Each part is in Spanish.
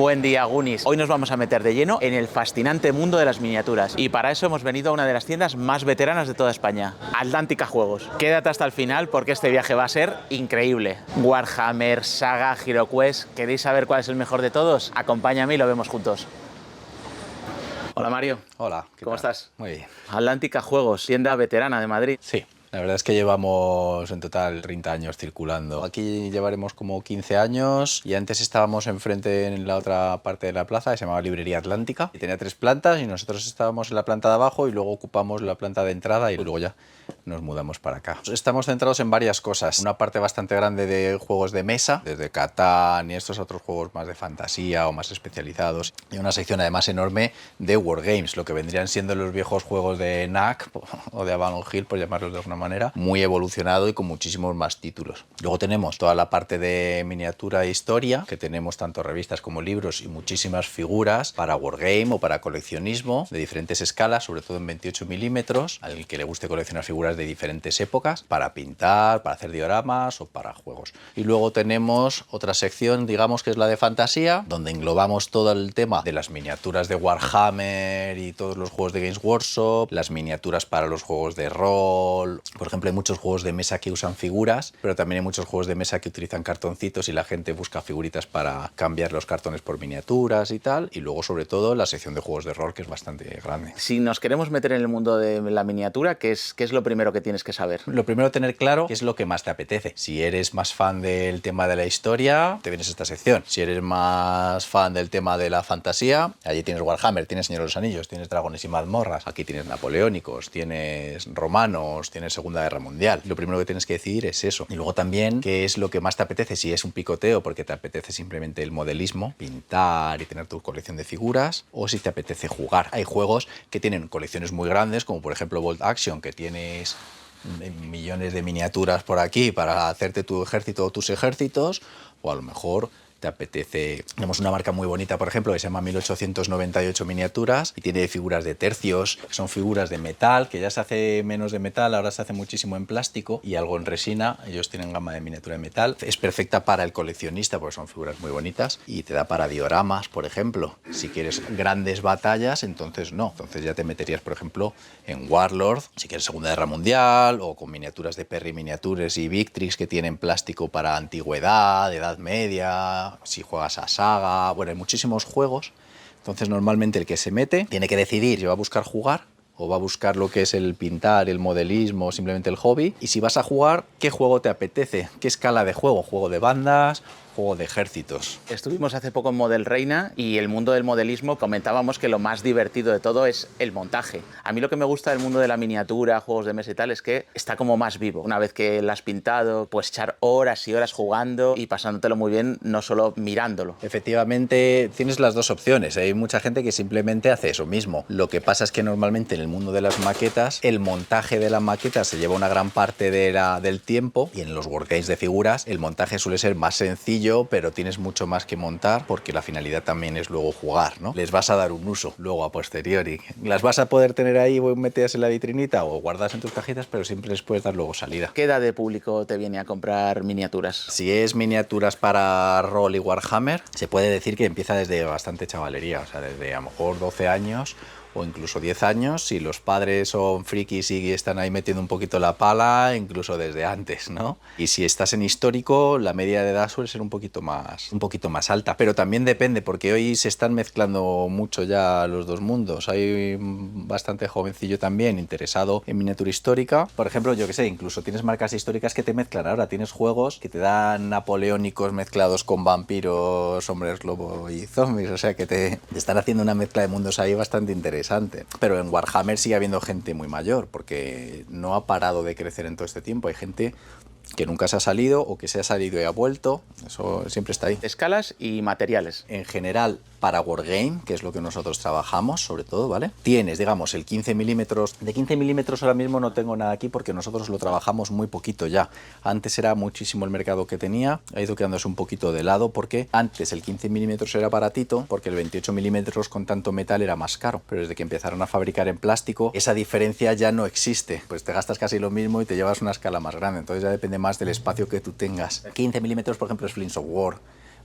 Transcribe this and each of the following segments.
Buen día, Goonies. Hoy nos vamos a meter de lleno en el fascinante mundo de las miniaturas. Y para eso hemos venido a una de las tiendas más veteranas de toda España, Atlántica Juegos. Quédate hasta el final porque este viaje va a ser increíble. Warhammer, Saga, HeroQuest. ¿Queréis saber cuál es el mejor de todos? Acompáñame y lo vemos juntos. Hola, Mario. Hola. ¿Cómo estás? Muy bien. Atlántica Juegos, tienda veterana de Madrid. Sí. La verdad es que llevamos en total 30 años circulando. Aquí llevaremos como 15 años y antes estábamos enfrente en la otra parte de la plaza que se llamaba Librería Atlántica y tenía 3 plantas y nosotros estábamos en la planta de abajo y luego ocupamos la planta de entrada y luego ya nos mudamos para acá. Estamos centrados en varias cosas. Una parte bastante grande de juegos de mesa, desde Catán y estos otros juegos más de fantasía o más especializados. Y una sección además enorme de Wargames, lo que vendrían siendo los viejos juegos de NAC o de Avalon Hill, por llamarlos de alguna manera, muy evolucionado y con muchísimos más títulos. Luego tenemos toda la parte de miniatura e historia, que tenemos tanto revistas como libros y muchísimas figuras para Wargame o para coleccionismo de diferentes escalas, sobre todo en 28 milímetros, al que le guste coleccionar figuras de diferentes épocas, para pintar, para hacer dioramas o para juegos. Y luego tenemos otra sección, digamos que es la de fantasía, donde englobamos todo el tema de las miniaturas de Warhammer y todos los juegos de Games Workshop, las miniaturas para los juegos de rol. Por ejemplo, hay muchos juegos de mesa que usan figuras, pero también hay muchos juegos de mesa que utilizan cartoncitos y la gente busca figuritas para cambiar los cartones por miniaturas y tal. Y luego, sobre todo, la sección de juegos de rol, que es bastante grande. Si nos queremos meter en el mundo de la miniatura, ¿qué es lo primero que tienes que saber? Lo primero, tener claro qué es lo que más te apetece. Si eres más fan del tema de la historia, te vienes a esta sección. Si eres más fan del tema de la fantasía, allí tienes Warhammer, tienes Señor de los Anillos, tienes dragones y mazmorras, aquí tienes napoleónicos, tienes romanos, tienes Segunda Guerra Mundial. Lo primero que tienes que decidir es eso. Y luego también qué es lo que más te apetece. Si es un picoteo porque te apetece simplemente el modelismo, pintar y tener tu colección de figuras, o si te apetece jugar. Hay juegos que tienen colecciones muy grandes, como por ejemplo Bolt Action, que tienes millones de miniaturas por aquí para hacerte tu ejército o tus ejércitos, o a lo mejor te apetece. Tenemos una marca muy bonita, por ejemplo, que se llama 1898 Miniaturas y tiene figuras de tercios, que son figuras de metal, que ya se hace menos de metal, ahora se hace muchísimo en plástico y algo en resina. Ellos tienen gama de miniatura de metal. Es perfecta para el coleccionista porque son figuras muy bonitas y te da para dioramas, por ejemplo. Si quieres grandes batallas, entonces no. Entonces ya te meterías, por ejemplo, en Warlord, si quieres Segunda Guerra Mundial, o con miniaturas de Perry Miniatures y Victrix que tienen plástico para antigüedad, Edad Media. Si juegas a Saga, bueno, hay muchísimos juegos. Entonces normalmente el que se mete tiene que decidir si va a buscar jugar o va a buscar lo que es el pintar, el modelismo o simplemente el hobby. Y si vas a jugar, ¿qué juego te apetece? ¿Qué escala de juego? ¿Juego de bandas? ¿Juego de ejércitos? Estuvimos hace poco en Model Reina y el mundo del modelismo comentábamos que lo más divertido de todo es el montaje. A mí lo que me gusta del mundo de la miniatura, juegos de mesa y tal, es que está como más vivo. Una vez que lo has pintado, puedes echar horas y horas jugando y pasándotelo muy bien, no solo mirándolo. Efectivamente, tienes las dos opciones. Hay mucha gente que simplemente hace eso mismo. Lo que pasa es que normalmente en el mundo de las maquetas, el montaje de la maqueta se lleva una gran parte del tiempo, y en los wargames de figuras el montaje suele ser más sencillo, pero tienes mucho más que montar porque la finalidad también es luego jugar, ¿no? Les vas a dar un uso luego a posteriori. Las vas a poder tener ahí metidas en la vitrinita o guardadas en tus cajitas, pero siempre les puedes dar luego salida. ¿Qué edad de público te viene a comprar miniaturas? Si es miniaturas para rol y Warhammer, se puede decir que empieza desde bastante chavalería, o sea, desde a lo mejor 12 años o incluso 10 años, si los padres son frikis y están ahí metiendo un poquito la pala, incluso desde antes, ¿no? Y si estás en histórico, la media de edad suele ser un poquito más alta, pero también depende, porque hoy se están mezclando mucho ya los dos mundos. Hay bastante jovencillo también interesado en miniatura histórica. Por ejemplo, yo que sé, incluso tienes marcas históricas que te mezclan ahora, tienes juegos que te dan napoleónicos mezclados con vampiros, hombres lobo y zombies, o sea que te están haciendo una mezcla de mundos ahí bastante interesante. Pero en Warhammer sigue habiendo gente muy mayor, porque no ha parado de crecer en todo este tiempo. Hay gente que nunca se ha salido o que se ha salido y ha vuelto. Eso siempre está ahí. Escalas y materiales. En general, para Wargame, que es lo que nosotros trabajamos, sobre todo, ¿vale? Tienes, digamos, el 15 milímetros. De 15 milímetros ahora mismo no tengo nada aquí porque nosotros lo trabajamos muy poquito ya. Antes era muchísimo el mercado que tenía, ha ido quedándose un poquito de lado porque antes el 15 milímetros era baratito, porque el 28 milímetros con tanto metal era más caro. Pero desde que empezaron a fabricar en plástico, esa diferencia ya no existe. Pues te gastas casi lo mismo y te llevas una escala más grande. Entonces ya depende más del espacio que tú tengas. 15 milímetros, por ejemplo, es Flames of War.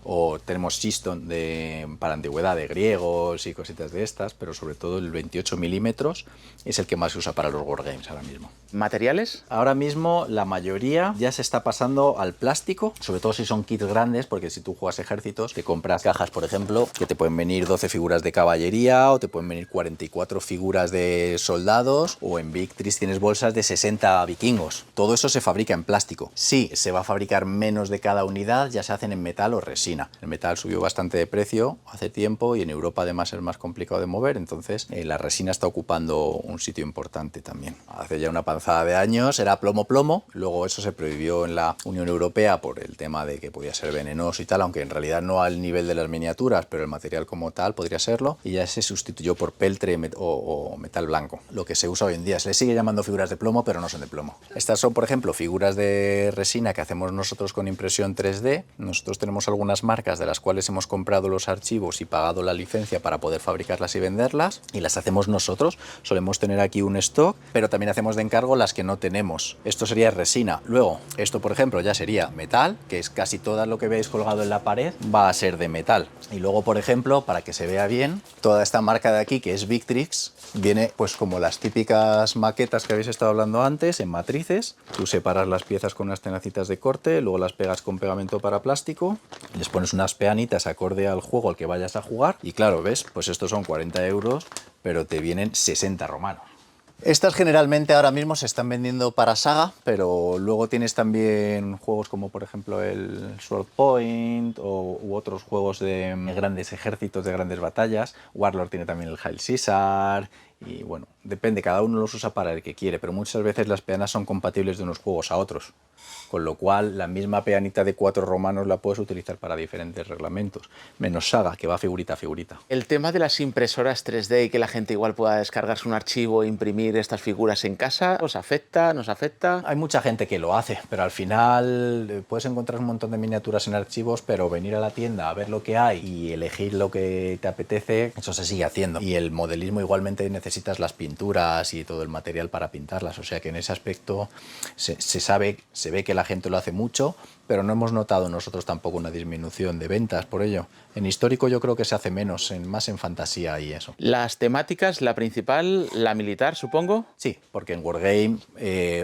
o tenemos Systone para antigüedad de griegos y cositas de estas, pero sobre todo el 28 milímetros es el que más se usa para los wargames ahora mismo. ¿Materiales? Ahora mismo la mayoría ya se está pasando al plástico, sobre todo si son kits grandes, porque si tú juegas ejércitos, te compras cajas, por ejemplo, que te pueden venir 12 figuras de caballería o te pueden venir 44 figuras de soldados, o en Victrix tienes bolsas de 60 vikingos. Todo eso se fabrica en plástico. Sí, se va a fabricar menos de cada unidad, ya se hacen en metal o resina. El metal subió bastante de precio hace tiempo y en Europa además es más complicado de mover, entonces la resina está ocupando un sitio importante también. Hace ya una panzada de años era plomo, luego eso se prohibió en la Unión Europea por el tema de que podía ser venenoso y tal, aunque en realidad no al nivel de las miniaturas, pero el material como tal podría serlo, y ya se sustituyó por peltre o metal blanco. Lo que se usa hoy en día, se le sigue llamando figuras de plomo, pero no son de plomo. Estas son, por ejemplo, figuras de resina que hacemos nosotros con impresión 3D. Nosotros tenemos algunas marcas de las cuales hemos comprado los archivos y pagado la licencia para poder fabricarlas y venderlas, y las hacemos nosotros. Solemos tener aquí un stock, pero también hacemos de encargo las que no tenemos. Esto sería resina. Luego, esto por ejemplo ya sería metal, que es casi todo lo que veis colgado en la pared va a ser de metal. Y luego, por ejemplo, para que se vea bien, toda esta marca de aquí, que es Victrix, viene pues como las típicas maquetas que habéis estado hablando antes, en matrices. Tú separas las piezas con unas tenacitas de corte, luego las pegas con pegamento para plástico, les pones unas peanitas acorde al juego al que vayas a jugar, y claro, ves, pues estos son 40 euros, pero te vienen 60 romanos. Estas generalmente ahora mismo se están vendiendo para Saga, pero luego tienes también juegos como por ejemplo el Sword Point u otros juegos de grandes ejércitos, de grandes batallas. Warlord tiene también el Hail Caesar y bueno, depende, cada uno los usa para el que quiere, pero muchas veces las peanas son compatibles de unos juegos a otros. Con lo cual, la misma peanita de 4 romanos la puedes utilizar para diferentes reglamentos, menos Saga, que va figurita a figurita. El tema de las impresoras 3D y que la gente igual pueda descargarse un archivo e imprimir estas figuras en casa, ¿os afecta? ¿Nos afecta? Hay mucha gente que lo hace, pero al final puedes encontrar un montón de miniaturas en archivos, pero venir a la tienda a ver lo que hay y elegir lo que te apetece, eso se sigue haciendo. Y el modelismo igualmente necesitas las pinturas y todo el material para pintarlas, o sea que en ese aspecto se ve que la gente lo hace mucho, pero no hemos notado nosotros tampoco una disminución de ventas por ello. En histórico yo creo que se hace menos, más en fantasía y eso. Las temáticas, la principal, la militar, supongo. Sí, porque en Wargame,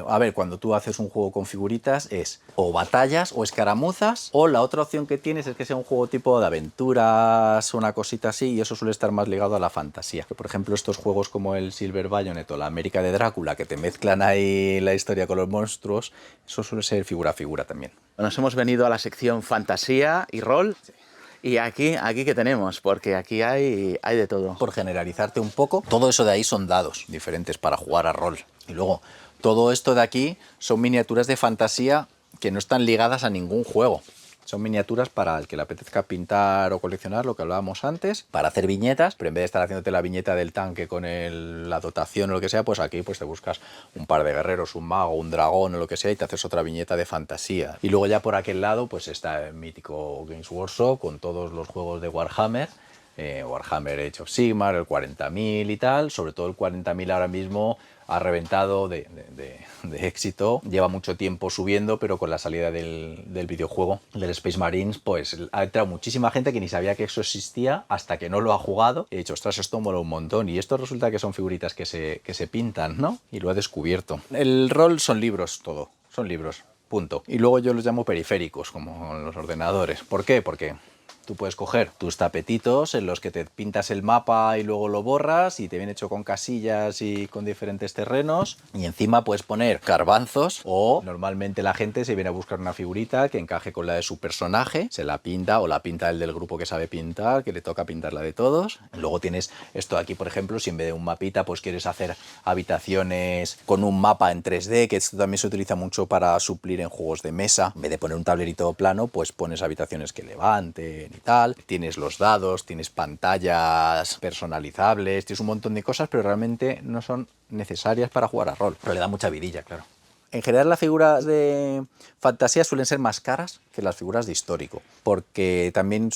a ver, cuando tú haces un juego con figuritas es o batallas o escaramuzas, o la otra opción que tienes es que sea un juego tipo de aventuras o una cosita así, y eso suele estar más ligado a la fantasía. Por ejemplo, estos juegos como el Silver Bayonet o la América de Drácula, que te mezclan ahí la historia con los monstruos, eso suele ser figura a figura también. Nos hemos venido a la sección fantasía y rol. Sí. Y aquí ¿qué tenemos? Porque aquí hay de todo. Por generalizarte un poco, todo eso de ahí son dados diferentes para jugar a rol. Y luego, todo esto de aquí son miniaturas de fantasía que no están ligadas a ningún juego. Son miniaturas para el que le apetezca pintar o coleccionar, lo que hablábamos antes, para hacer viñetas, pero en vez de estar haciéndote la viñeta del tanque con la dotación o lo que sea, pues aquí pues te buscas un par de guerreros, un mago, un dragón o lo que sea y te haces otra viñeta de fantasía. Y luego ya por aquel lado pues está el mítico Games Workshop con todos los juegos de Warhammer, Warhammer Age of Sigmar, el 40.000 y tal. Sobre todo el 40.000 ahora mismo ha reventado de éxito, lleva mucho tiempo subiendo, pero con la salida del videojuego, del Space Marines, pues ha entrado muchísima gente que ni sabía que eso existía hasta que no lo ha jugado. He dicho, ostras, esto mola un montón, y esto resulta que son figuritas que se pintan, ¿no? Y lo ha descubierto. El rol son libros, todo, son libros, punto. Y luego yo los llamo periféricos, como en los ordenadores. ¿Por qué? Porque tú puedes coger tus tapetitos en los que te pintas el mapa y luego lo borras y te viene hecho con casillas y con diferentes terrenos, y encima puedes poner garbanzos, o normalmente la gente se viene a buscar una figurita que encaje con la de su personaje, se la pinta o la pinta el del grupo que sabe pintar, que le toca pintar la de todos. Luego tienes esto de aquí, por ejemplo, si en vez de un mapita pues quieres hacer habitaciones con un mapa en 3D, que esto también se utiliza mucho para suplir en juegos de mesa. En vez de poner un tablerito plano, pues pones habitaciones que levanten y tal. Tienes los dados, tienes pantallas personalizables, tienes un montón de cosas, pero realmente no son necesarias para jugar a rol. Pero le da mucha vidilla, claro. En general las figuras de fantasía suelen ser más caras que las figuras de histórico, porque también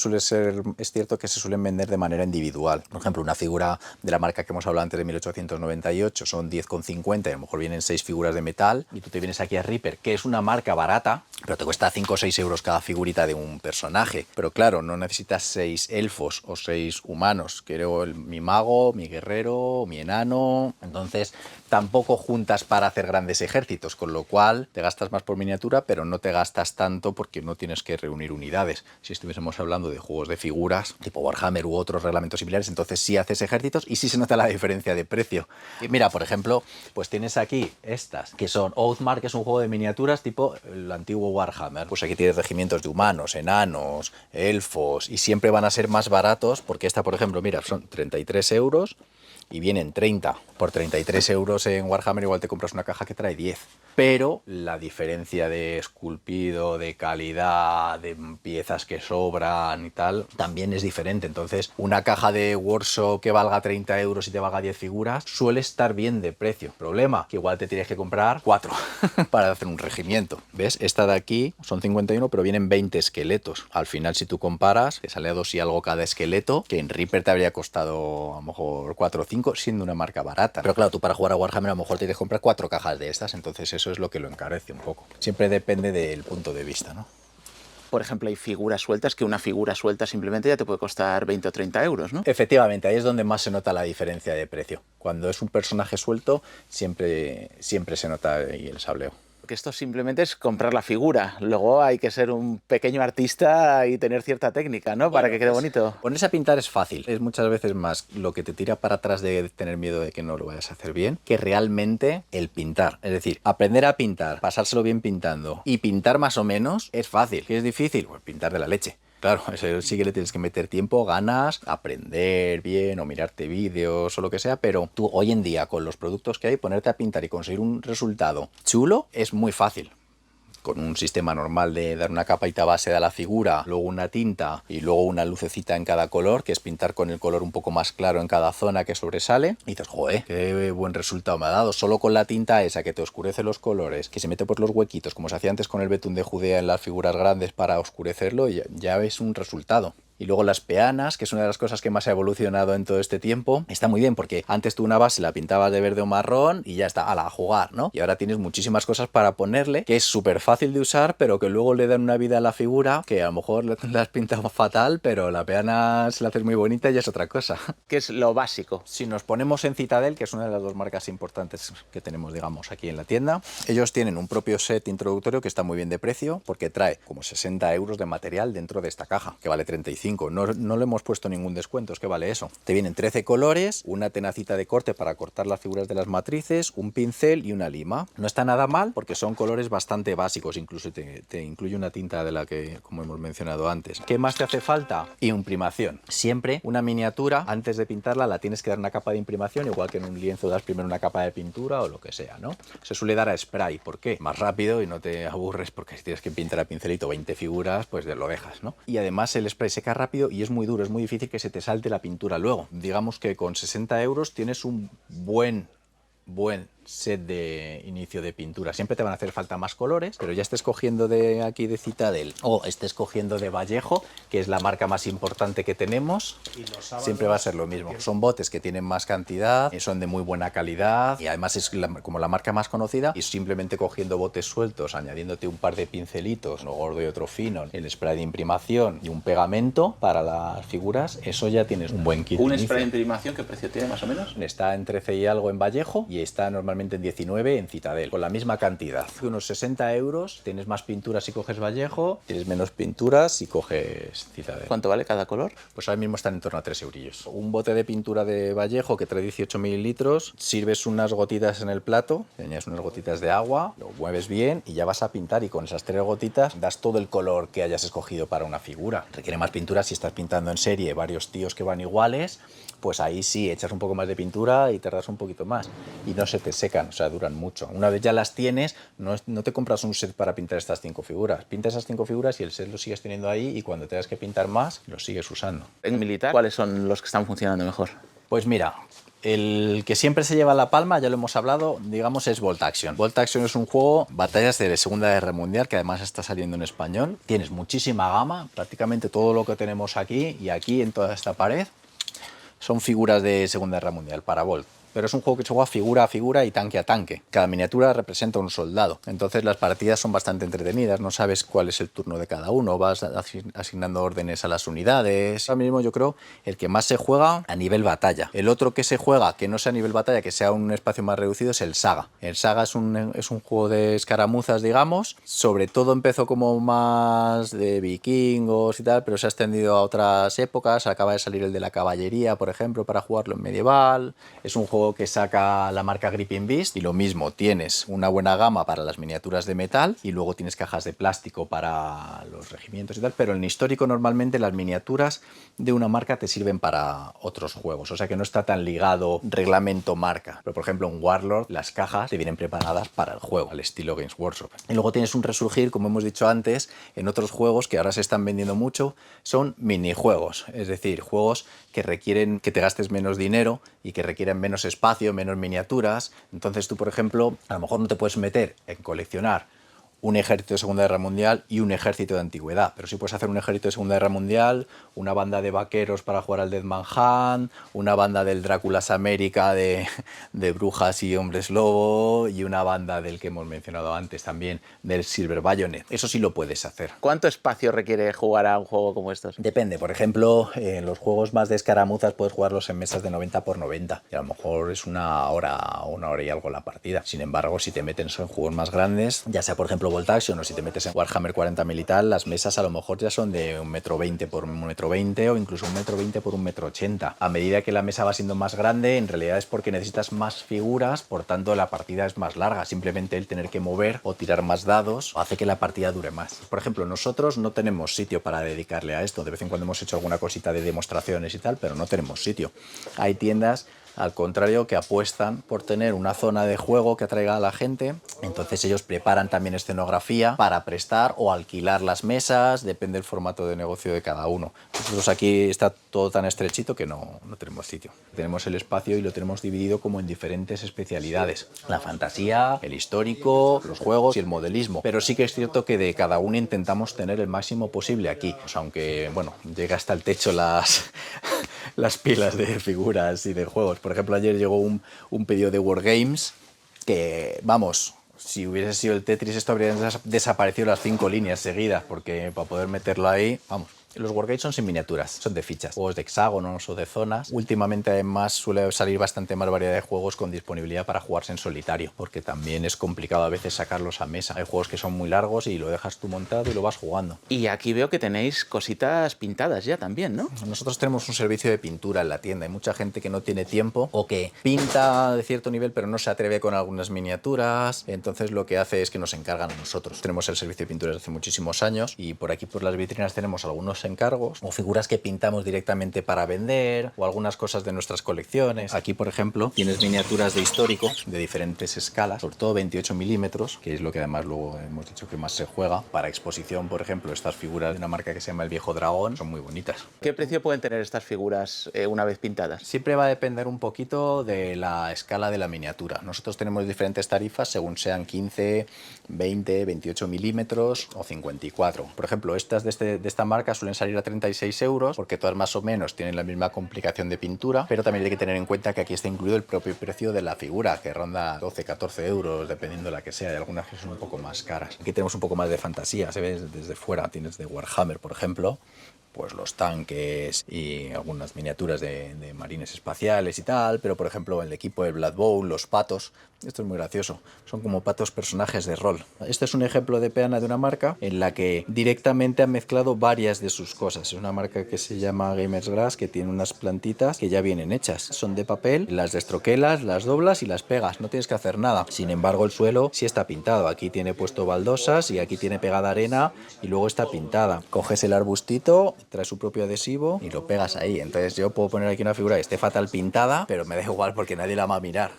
es cierto que se suelen vender de manera individual. Por ejemplo, una figura de la marca que hemos hablado antes de 1898 son 10,50 y a lo mejor vienen 6 figuras de metal y tú te vienes aquí a Reaper, que es una marca barata, pero te cuesta 5 o 6 euros cada figurita de un personaje. Pero claro, no necesitas 6 elfos o 6 humanos. Quiero mi mago, mi guerrero, mi enano. Entonces tampoco juntas para hacer grandes ejércitos, con lo cual te gastas más por miniatura, pero no te gastas tanto porque no tienes que reunir unidades. Si estuviésemos hablando de juegos de figuras, tipo Warhammer u otros reglamentos similares, entonces sí haces ejércitos y sí se nota la diferencia de precio. Y mira, por ejemplo, pues tienes aquí estas, que son Oathmark, que es un juego de miniaturas tipo el antiguo Warhammer. Pues aquí tienes regimientos de humanos, enanos, elfos, y siempre van a ser más baratos, porque esta, por ejemplo, mira, son 33 euros y vienen 30. Por 33 euros en Warhammer igual te compras una caja que trae 10. Pero la diferencia de esculpido, de calidad, de piezas que sobran y tal, también es diferente. Entonces, una caja de Warsaw que valga 30 euros y te valga 10 figuras, suele estar bien de precio. Problema, que igual te tienes que comprar 4 para hacer un regimiento. ¿Ves? Esta de aquí son 51, pero vienen 20 esqueletos. Al final, si tú comparas, te sale a 2 y algo cada esqueleto, que en Reaper te habría costado a lo mejor 4 o 5, siendo una marca barata. Pero claro, tú para jugar a Warhammer a lo mejor tienes que comprar 4 cajas de estas, entonces eso es lo que lo encarece un poco. Siempre depende del punto de vista, ¿no? Por ejemplo, hay figuras sueltas que una figura suelta simplemente ya te puede costar 20 o 30 euros, ¿no? Efectivamente, ahí es donde más se nota la diferencia de precio. Cuando es un personaje suelto, siempre se nota ahí el sableo. Porque esto simplemente es comprar la figura. Luego hay que ser un pequeño artista y tener cierta técnica, ¿no? Para que quede bonito. Ponerse a pintar es fácil. Es muchas veces más lo que te tira para atrás de tener miedo de que no lo vayas a hacer bien, que realmente el pintar. Es decir, aprender a pintar, pasárselo bien pintando y pintar más o menos es fácil. ¿Qué es difícil? Pues pintar de la leche. Claro, eso sí que le tienes que meter tiempo, ganas, aprender bien o mirarte vídeos o lo que sea, pero tú hoy en día con los productos que hay, ponerte a pintar y conseguir un resultado chulo es muy fácil. Con un sistema normal de dar una capita base a la figura, luego una tinta y luego una lucecita en cada color, que es pintar con el color un poco más claro en cada zona que sobresale. Y dices, joder, qué buen resultado me ha dado. Solo con la tinta esa que te oscurece los colores, que se mete por los huequitos, como se hacía antes con el betún de Judea en las figuras grandes para oscurecerlo, ya ves un resultado. Y luego las peanas, que es una de las cosas que más ha evolucionado en todo este tiempo. Está muy bien porque antes tú una base la pintabas de verde o marrón y ya está, a jugar, ¿no? Y ahora tienes muchísimas cosas para ponerle, que es súper fácil de usar, pero que luego le dan una vida a la figura, que a lo mejor la has pintado fatal, pero la peana se la haces muy bonita y ya es otra cosa. Que es lo básico. Si nos ponemos en Citadel, que es una de las 2 marcas importantes que tenemos, digamos, aquí en la tienda, ellos tienen un propio set introductorio que está muy bien de precio, porque trae como 60 euros de material dentro de esta caja, que vale 35. No le hemos puesto ningún descuento, es que vale eso. Te vienen 13 colores, una tenacita de corte para cortar las figuras de las matrices, un pincel y una lima. No está nada mal porque son colores bastante básicos, incluso te incluye una tinta de la que, como hemos mencionado antes. ¿Qué más te hace falta? Imprimación. Siempre una miniatura, antes de pintarla, la tienes que dar una capa de imprimación, igual que en un lienzo das primero una capa de pintura o lo que sea, ¿no? Se suele dar a spray. ¿Por qué? Más rápido y no te aburres, porque si tienes que pintar a pincelito 20 figuras, pues lo dejas, ¿no? Y además el spray seca rápido y es muy duro, es muy difícil que se te salte la pintura luego. Digamos que con 60 euros tienes un buen set de inicio de pintura. Siempre te van a hacer falta más colores, pero ya estés cogiendo de aquí de Citadel o estés cogiendo de Vallejo, que es la marca más importante que tenemos, siempre va a ser lo mismo. Son botes que tienen más cantidad, son de muy buena calidad y además es como la marca más conocida, y simplemente cogiendo botes sueltos, añadiéndote un par de pincelitos, uno gordo y otro fino, el spray de imprimación y un pegamento para las figuras, eso ya tienes un buen kit. ¿Un spray de imprimación qué precio tiene más o menos? Está en 13 y algo en Vallejo y está normalmente en 19 en Citadel, con la misma cantidad. Unos 60 euros, tienes más pinturas si coges Vallejo, tienes menos pinturas si coges Citadel. ¿Cuánto vale cada color? Pues ahora mismo están en torno a 3 eurillos. Un bote de pintura de Vallejo que trae 18 mililitros, sirves unas gotitas en el plato, le añades unas gotitas de agua, lo mueves bien y ya vas a pintar, y con esas 3 gotitas das todo el color que hayas escogido para una figura. Requiere más pintura si estás pintando en serie varios tíos que van iguales, pues ahí sí, echas un poco más de pintura y tardas un poquito más. Y no se te secan, o sea, duran mucho. Una vez ya las tienes, no te compras un set para pintar estas 5 figuras. Pinta esas 5 figuras y el set lo sigues teniendo ahí, y cuando tengas que pintar más, lo sigues usando. En militar, ¿cuáles son los que están funcionando mejor? Pues mira, El que siempre se lleva la palma, ya lo hemos hablado, digamos, es Volt Action. Volt Action es un juego, batallas de Segunda Guerra Mundial, que además está saliendo en español. Tienes muchísima gama, prácticamente todo lo que tenemos aquí y aquí en toda esta pared son figuras de Segunda Guerra Mundial para Volt. Pero es un juego que se juega figura a figura y tanque a tanque. Cada miniatura representa un soldado. Entonces las partidas son bastante entretenidas, no sabes cuál es el turno de cada uno, vas asignando órdenes a las unidades. Ahora mismo yo creo el que más se juega a nivel batalla. El otro que se juega, que no sea a nivel batalla, que sea un espacio más reducido, es el Saga. El Saga es un juego de escaramuzas, digamos. Sobre todo empezó como más de vikingos y tal, pero se ha extendido a otras épocas. Acaba de salir el de la caballería, por ejemplo, para jugarlo en medieval. Es un juego que saca la marca Gripping Beast y lo mismo, tienes una buena gama para las miniaturas de metal y luego tienes cajas de plástico para los regimientos y tal, pero en histórico normalmente las miniaturas de una marca te sirven para otros juegos, o sea que no está tan ligado reglamento marca. Pero por ejemplo en Warlord las cajas te vienen preparadas para el juego, al estilo Games Workshop. Y luego tienes un resurgir, como hemos dicho antes, en otros juegos que ahora se están vendiendo mucho, son minijuegos, es decir, juegos que requieren que te gastes menos dinero y que requieren menos espacio, menos miniaturas. Entonces tú, por ejemplo, a lo mejor no te puedes meter en coleccionar un ejército de Segunda Guerra Mundial y un ejército de antigüedad, pero sí puedes hacer un ejército de Segunda Guerra Mundial, una banda de vaqueros para jugar al Deadman Hunt, una banda del Drácula's América de brujas y hombres lobo y una banda del que hemos mencionado antes también, del Silver Bayonet. Eso sí lo puedes hacer. ¿Cuánto espacio requiere jugar a un juego como estos? Depende, por ejemplo, en los juegos más de escaramuzas puedes jugarlos en mesas de 90 por 90 y a lo mejor es una hora y algo la partida. Sin embargo, si te metes en juegos más grandes, ya sea por ejemplo Volt Action o si te metes en Warhammer 40.000 y tal, las mesas a lo mejor ya son de 1,20 m por 1,20 m o incluso 1,20 m por 1,80 m. A medida que la mesa va siendo más grande, en realidad es porque necesitas más figuras, por tanto la partida es más larga. Simplemente el tener que mover o tirar más dados hace que la partida dure más. Por ejemplo, nosotros no tenemos sitio para dedicarle a esto. De vez en cuando hemos hecho alguna cosita de demostraciones y tal, pero no tenemos sitio. Hay tiendas, al contrario, que apuestan por tener una zona de juego que atraiga a la gente. Entonces ellos preparan también escenografía para prestar o alquilar las mesas, depende del formato de negocio de cada uno. Nosotros aquí está todo tan estrechito que no tenemos sitio. Tenemos el espacio y lo tenemos dividido como en diferentes especialidades. La fantasía, el histórico, los juegos y el modelismo. Pero sí que es cierto que de cada uno intentamos tener el máximo posible aquí. Pues aunque, bueno, llega hasta el techo las pilas de figuras y de juegos. Por ejemplo, ayer llegó un pedido de Wargames que, vamos, si hubiese sido el Tetris esto habría desaparecido las 5 líneas seguidas, porque para poder meterlo ahí, vamos. Los Wargames son sin miniaturas, son de fichas, juegos de hexágonos o de zonas. Últimamente además suele salir bastante más variedad de juegos con disponibilidad para jugarse en solitario, porque también es complicado a veces sacarlos a mesa. Hay juegos que son muy largos y lo dejas tú montado y lo vas jugando. Y aquí veo que tenéis cositas pintadas ya también, ¿no? Nosotros tenemos un servicio de pintura en la tienda. Hay mucha gente que no tiene tiempo o que pinta de cierto nivel pero no se atreve con algunas miniaturas. Entonces lo que hace es que nos encargan a nosotros. Tenemos el servicio de pintura desde hace muchísimos años y por aquí por las vitrinas tenemos algunos encargos o figuras que pintamos directamente para vender o algunas cosas de nuestras colecciones. Aquí, por ejemplo, tienes miniaturas de histórico de diferentes escalas, sobre todo 28 milímetros, que es lo que además luego hemos dicho que más se juega. Para exposición, por ejemplo, estas figuras de una marca que se llama El Viejo Dragón son muy bonitas. ¿Qué precio pueden tener estas figuras una vez pintadas? Siempre va a depender un poquito de la escala de la miniatura. Nosotros tenemos diferentes tarifas según sean 15, 20, 28 milímetros o 54. Por ejemplo, estas de esta marca suelen salir a 36 euros porque todas más o menos tienen la misma complicación de pintura, pero también hay que tener en cuenta que aquí está incluido el propio precio de la figura, que ronda 12, 14 euros, dependiendo de la que sea. Hay algunas que son un poco más caras. Aquí tenemos un poco más de fantasía, se ve desde fuera. Tienes de Warhammer, por ejemplo, pues los tanques y algunas miniaturas de marines espaciales y tal, pero por ejemplo el equipo de Blood Bowl, los patos, esto es muy gracioso, son como patos personajes de rol. Este es un ejemplo de peana de una marca en la que directamente han mezclado varias de sus cosas. Es una marca que se llama Gamers Grass, que tiene unas plantitas que ya vienen hechas. Son de papel, las destroquelas, las doblas y las pegas, no tienes que hacer nada. Sin embargo, el suelo sí está pintado. Aquí tiene puesto baldosas y aquí tiene pegada arena y luego está pintada. Coges el arbustito, trae su propio adhesivo y lo pegas ahí. Entonces yo puedo poner aquí una figura que esté fatal pintada, pero me da igual porque nadie la va a mirar.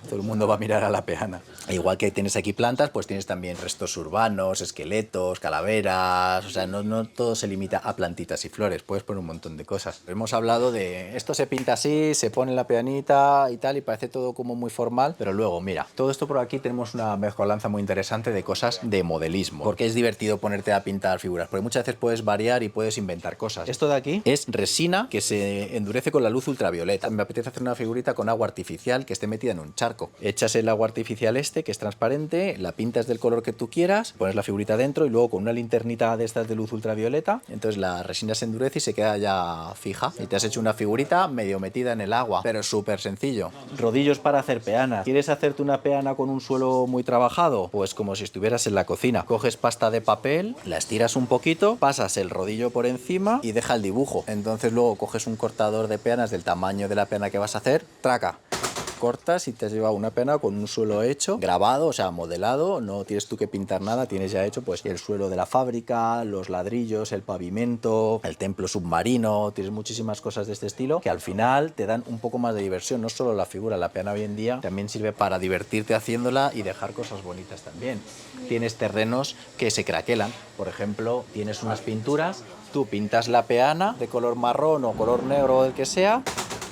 Todo el mundo va a mirar a la peana. Igual que tienes aquí plantas, pues tienes también restos urbanos, esqueletos, calaveras. O sea, no todo se limita a plantitas y flores. Puedes poner un montón de cosas. Hemos hablado de esto se pinta así, se pone en la peanita y tal, y parece todo como muy formal. Pero luego, mira, todo esto por aquí tenemos una mezcolanza muy interesante de cosas de modelismo. Porque es divertido ponerte a pintar figuras. Porque muchas veces puedes variar y puedes inventar cosas. Esto de aquí es resina que se endurece con la luz ultravioleta. Me apetece hacer una figurita con agua artificial que esté metida en un charco. Echas el agua artificial que es transparente, la pintas del color que tú quieras, pones la figurita dentro y luego con una linternita de estas de luz ultravioleta, entonces la resina se endurece y se queda ya fija. Y te has hecho una figurita medio metida en el agua, pero súper sencillo. Rodillos para hacer peanas. ¿Quieres hacerte una peana con un suelo muy trabajado? Pues como si estuvieras en la cocina. Coges pasta de papel, la estiras un poquito, pasas el rodillo por encima y deja el dibujo. Entonces luego coges un cortador de peanas del tamaño de la peana que vas a hacer, traca, cortas y te has llevado una peana con un suelo hecho, grabado, o sea, modelado. No tienes tú que pintar nada, tienes ya hecho pues el suelo de la fábrica, los ladrillos, el pavimento, el templo submarino. Tienes muchísimas cosas de este estilo que al final te dan un poco más de diversión. No solo la figura, la peana hoy en día también sirve para divertirte haciéndola y dejar cosas bonitas también. Tienes terrenos que se craquelan. Por ejemplo, tienes unas pinturas, tú pintas la peana de color marrón o color negro o el que sea,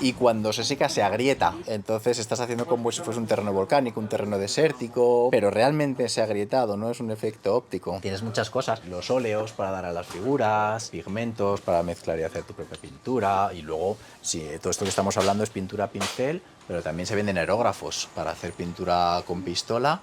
y cuando se seca se agrieta. Entonces estás haciendo como si fuese un terreno volcánico, un terreno desértico, pero realmente se ha agrietado, no es un efecto óptico. Tienes muchas cosas, los óleos para dar a las figuras, pigmentos para mezclar y hacer tu propia pintura, y luego, sí, todo esto que estamos hablando es pintura a pincel, pero también se venden aerógrafos para hacer pintura con pistola,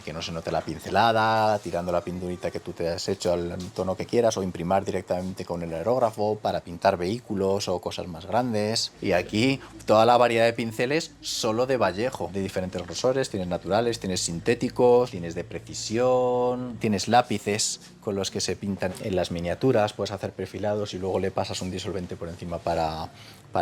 que no se note la pincelada, tirando la pinturita que tú te has hecho al tono que quieras, o imprimir directamente con el aerógrafo para pintar vehículos o cosas más grandes. Y aquí toda la variedad de pinceles solo de Vallejo, de diferentes grosores. Tienes naturales, tienes sintéticos, tienes de precisión, tienes lápices con los que se pintan en las miniaturas, puedes hacer perfilados y luego le pasas un disolvente por encima para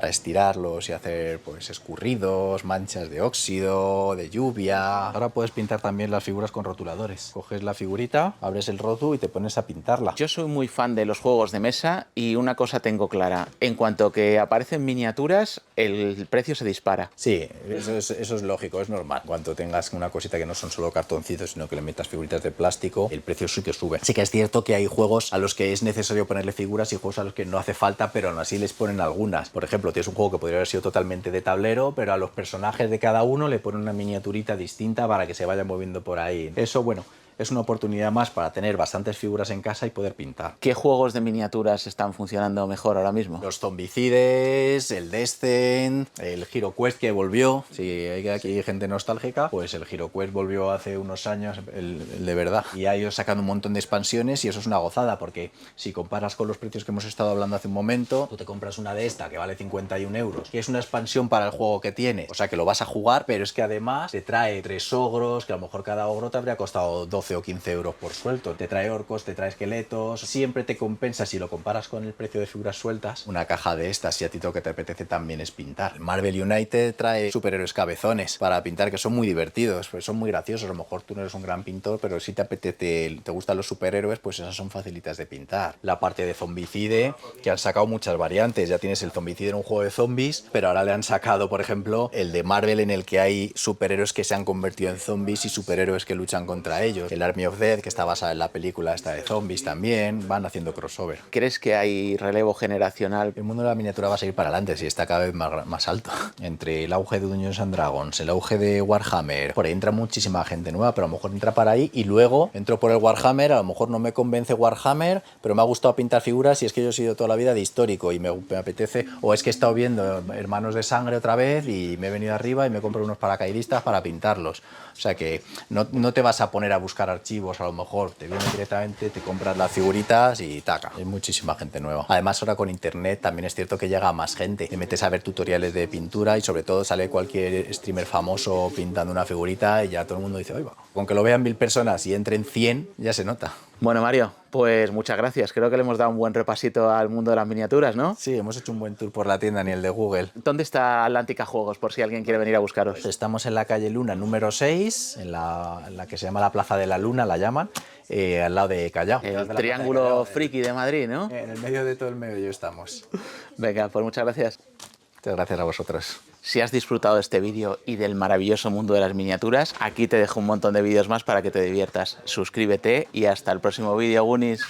estirarlos y hacer pues escurridos, manchas de óxido, de lluvia. Ahora puedes pintar también las figuras con rotuladores. Coges la figurita, abres el rótulo y te pones a pintarla. Yo soy muy fan de los juegos de mesa y una cosa tengo clara. En cuanto que aparecen miniaturas, el precio se dispara. Sí, eso es lógico, es normal. Cuando tengas una cosita que no son solo cartoncitos, sino que le metas figuritas de plástico, el precio sí que sube. Sí que es cierto que hay juegos a los que es necesario ponerle figuras y juegos a los que no hace falta, pero aún así les ponen algunas. Por ejemplo, tienes un juego que podría haber sido totalmente de tablero, pero a los personajes de cada uno le ponen una miniaturita distinta para que se vayan moviendo por ahí. Eso, bueno, es una oportunidad más para tener bastantes figuras en casa y poder pintar. ¿Qué juegos de miniaturas están funcionando mejor ahora mismo? Los Zombicides, el Descent, el HeroQuest que volvió. Si hay aquí gente nostálgica, pues el HeroQuest volvió hace unos años, el de verdad. Y ha ido sacando un montón de expansiones y eso es una gozada, porque si comparas con los precios que hemos estado hablando hace un momento, tú te compras una de esta que vale 51 euros, que es una expansión para el juego que tiene. O sea que lo vas a jugar, pero es que además te trae 3 ogros, que a lo mejor cada ogro te habría costado 12 o 15 euros por suelto. Te trae orcos, te trae esqueletos. Siempre te compensa, si lo comparas con el precio de figuras sueltas, una caja de estas, si a ti lo que te apetece también es pintar. Marvel United trae superhéroes cabezones para pintar, que son muy divertidos, pues son muy graciosos. A lo mejor tú no eres un gran pintor, pero si te apetece, te gustan los superhéroes, pues esas son facilitas de pintar. La parte de Zombicide, que han sacado muchas variantes. Ya tienes el Zombicide en un juego de zombies, pero ahora le han sacado, por ejemplo, el de Marvel, en el que hay superhéroes que se han convertido en zombies y superhéroes que luchan contra ellos. El Army of Death, que está basada en la película esta de zombies también, van haciendo crossover. ¿Crees que hay relevo generacional? El mundo de la miniatura va a seguir para adelante, si está cada vez más alto. Entre el auge de Dungeons and Dragons, el auge de Warhammer, por ahí entra muchísima gente nueva, pero a lo mejor entra para ahí y luego entro por el Warhammer, a lo mejor no me convence Warhammer, pero me ha gustado pintar figuras y es que yo he sido toda la vida de histórico y me apetece, o es que he estado viendo Hermanos de Sangre otra vez y me he venido arriba y me compro unos paracaidistas para pintarlos. O sea que no te vas a poner a buscar archivos, a lo mejor te viene directamente, te compras las figuritas y taca. Hay muchísima gente nueva. Además ahora con internet también es cierto que llega a más gente. Te metes a ver tutoriales de pintura y sobre todo sale cualquier streamer famoso pintando una figurita y ya todo el mundo dice, oiga, con que lo vean 1000 personas y entren 100 ya se nota. Bueno, Mario, pues muchas gracias. Creo que le hemos dado un buen repasito al mundo de las miniaturas, ¿no? Sí, hemos hecho un buen tour por la tienda, ni el de Google. ¿Dónde está Atlántica Juegos, por si alguien quiere venir a buscaros? Estamos en la calle Luna número 6, en la que se llama la Plaza de la Luna, la llaman, al lado de Callao. El triángulo friki de Madrid, ¿no? En el medio de todo el medio estamos. Venga, pues muchas gracias. Muchas gracias a vosotros. Si has disfrutado de este vídeo y del maravilloso mundo de las miniaturas, aquí te dejo un montón de vídeos más para que te diviertas. Suscríbete y hasta el próximo vídeo, Goonies.